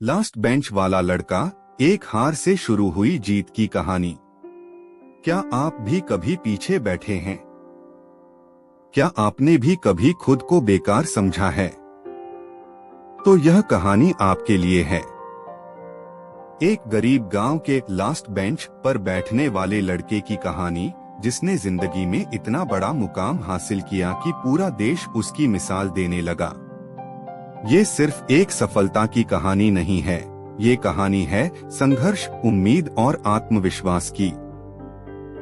Last bench वाला लड़का, एक हार से शुरू हुई जीत की कहानी। क्या आप भी कभी पीछे बैठे हैं? क्या आपने भी कभी खुद को बेकार समझा है? तो यह कहानी आपके लिए है। एक गरीब गांव के लास्ट बेंच पर बैठने वाले लड़के की कहानी, जिसने जिंदगी में इतना बड़ा मुकाम हासिल किया कि पूरा देश उसकी मिसाल देने लगा। ये सिर्फ एक सफलता की कहानी नहीं है, ये कहानी है संघर्ष, उम्मीद और आत्मविश्वास की।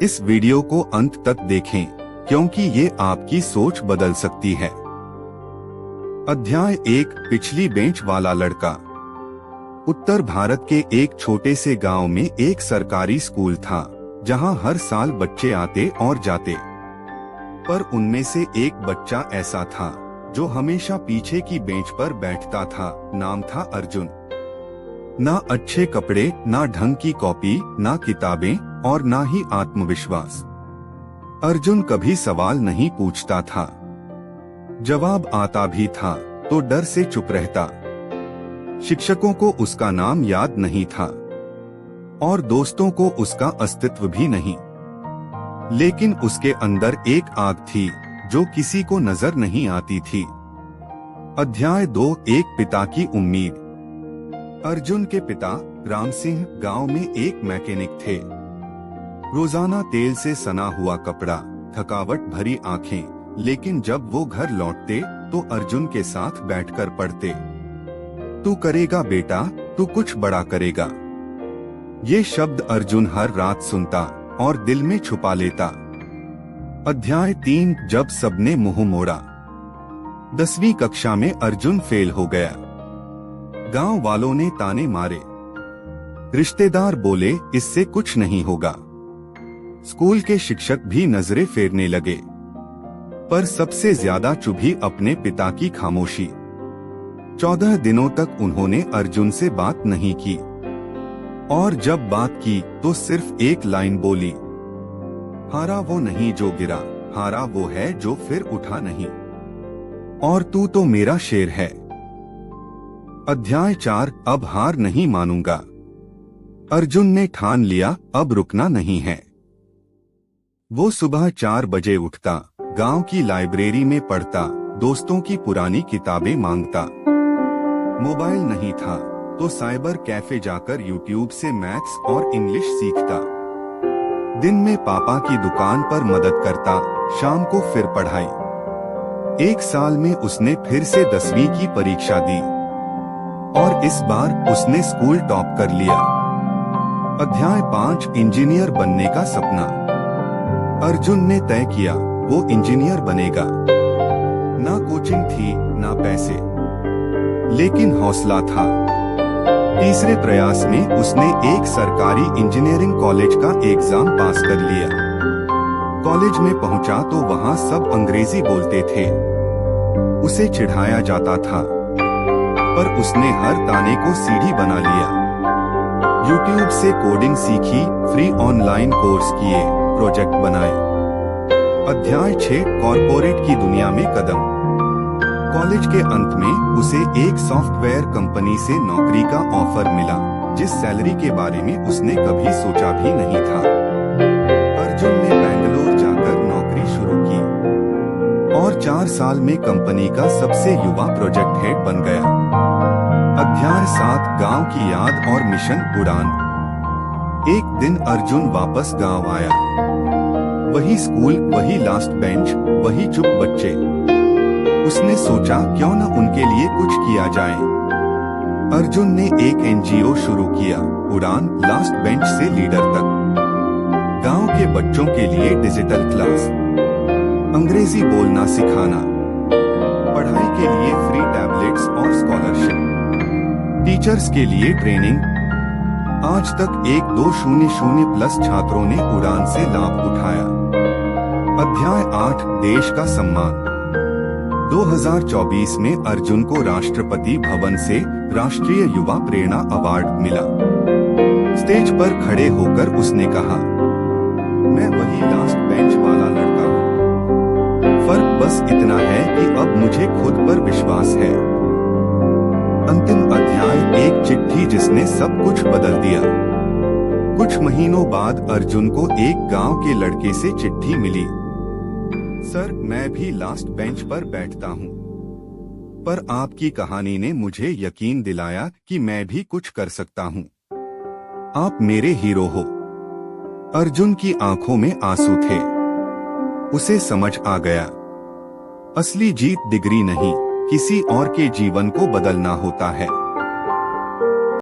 इस वीडियो को अंत तक देखें, क्योंकि ये आपकी सोच बदल सकती है। अध्याय 1, पिछली बेंच वाला लड़का। उत्तर भारत के एक छोटे से गांव में एक सरकारी स्कूल था, जहां हर साल बच्चे आते और जाते। पर उनमें से एक बच्चा ऐसा था जो हमेशा पीछे की बेंच पर बैठता था। नाम था अर्जुन। ना अच्छे कपड़े, ना ढंग की कॉपी, ना किताबें और ना ही आत्मविश्वास। अर्जुन कभी सवाल नहीं पूछता था। जवाब आता भी था तो डर से चुप रहता। शिक्षकों को उसका नाम याद नहीं था और दोस्तों को उसका अस्तित्व भी नहीं। लेकिन उसके अंदर एक आग थी जो किसी को नजर नहीं आती थी। अध्याय 2, एक पिता की उम्मीद। अर्जुन के पिता राम सिंह गांव में एक मैकेनिक थे। रोजाना तेल से सना हुआ कपड़ा, थकावट भरी आंखें, लेकिन जब वो घर लौटते तो अर्जुन के साथ बैठकर पढ़ते। तू करेगा बेटा, तू कुछ बड़ा करेगा। ये शब्द अर्जुन हर रात सुनता और दिल में छुपा लेता। अध्याय 3, जब सबने मुंह मोड़ा। 10वीं कक्षा में अर्जुन फेल हो गया। गांव वालों ने ताने मारे। रिश्तेदार बोले इससे कुछ नहीं होगा। स्कूल के शिक्षक भी नजरें फेरने लगे। पर सबसे ज्यादा चुभी अपने पिता की खामोशी। 14 दिनों तक उन्होंने अर्जुन से बात नहीं की, और जब बात की तो सिर्फ एक लाइन बोली, हारा वो नहीं जो गिरा, हारा वो है जो फिर उठा नहीं, और तू तो मेरा शेर है। अध्याय 4, अब हार नहीं मानूंगा। अर्जुन ने ठान लिया, अब रुकना नहीं है। वो सुबह 4 बजे उठता, गांव की लाइब्रेरी में पढ़ता, दोस्तों की पुरानी किताबें मांगता। मोबाइल नहीं था तो साइबर कैफे जाकर यूट्यूब से मैथ्स और इंग्लिश सीखता। दिन में पापा की दुकान पर मदद करता, शाम को फिर पढ़ाई। एक साल में उसने फिर से 10वीं की परीक्षा दी और इस बार उसने स्कूल टॉप कर लिया। अध्याय 5, इंजीनियर बनने का सपना। अर्जुन ने तय किया वो इंजीनियर बनेगा। ना कोचिंग थी, ना पैसे, लेकिन हौसला था। तीसरे प्रयास में उसने एक सरकारी इंजीनियरिंग कॉलेज का एग्जाम पास कर लिया। कॉलेज में पहुंचा तो वहां सब अंग्रेजी बोलते थे। उसे चिढ़ाया जाता था, पर उसने हर ताने को सीढ़ी बना लिया। यूट्यूब से कोडिंग सीखी, फ्री ऑनलाइन कोर्स किए, प्रोजेक्ट बनाए। अध्याय 6, कॉर्पोरेट की दुनिया में कदम। कॉलेज के अंत में उसे एक सॉफ्टवेयर कंपनी से नौकरी का ऑफर मिला, जिस सैलरी के बारे में उसने कभी सोचा भी नहीं था। अर्जुन ने बेंगलोर जाकर नौकरी शुरू की और 4 साल में कंपनी का सबसे युवा प्रोजेक्ट हेड बन गया। अध्याय 7, गांव की याद और मिशन उड़ान। एक दिन अर्जुन वापस गांव आया। वही स्कूल, वही लास्ट बेंच, वही चुप बच्चे। उसने सोचा क्यों न उनके लिए कुछ किया जाए। अर्जुन ने एक एनजीओ शुरू किया, उड़ान, लास्ट बेंच से लीडर तक। गांव के बच्चों के लिए डिजिटल क्लास, अंग्रेजी बोलना सिखाना, पढ़ाई के लिए फ्री टैबलेट्स और स्कॉलरशिप, टीचर्स के लिए ट्रेनिंग। आज तक 1200+ छात्रों ने उड़ान से लाभ उठाया। अध्याय 8, देश का सम्मान। 2024 में अर्जुन को राष्ट्रपति भवन से राष्ट्रीय युवा प्रेरणा अवार्ड मिला। स्टेज पर खड़े होकर उसने कहा, मैं वही लास्ट बेंच वाला लड़का हूँ। फर्क बस इतना है कि अब मुझे खुद पर विश्वास है। अंतिम अध्याय, एक चिट्ठी जिसने सब कुछ बदल दिया। कुछ महीनों बाद अर्जुन को एक गांव के लड़के से चिट्ठी मिली। सर, मैं भी लास्ट बेंच पर बैठता हूँ, पर आपकी कहानी ने मुझे यकीन दिलाया कि मैं भी कुछ कर सकता हूँ। आप मेरे हीरो हो। अर्जुन की आंखों में आंसू थे। उसे समझ आ गया, असली जीत डिग्री नहीं, किसी और के जीवन को बदलना होता है।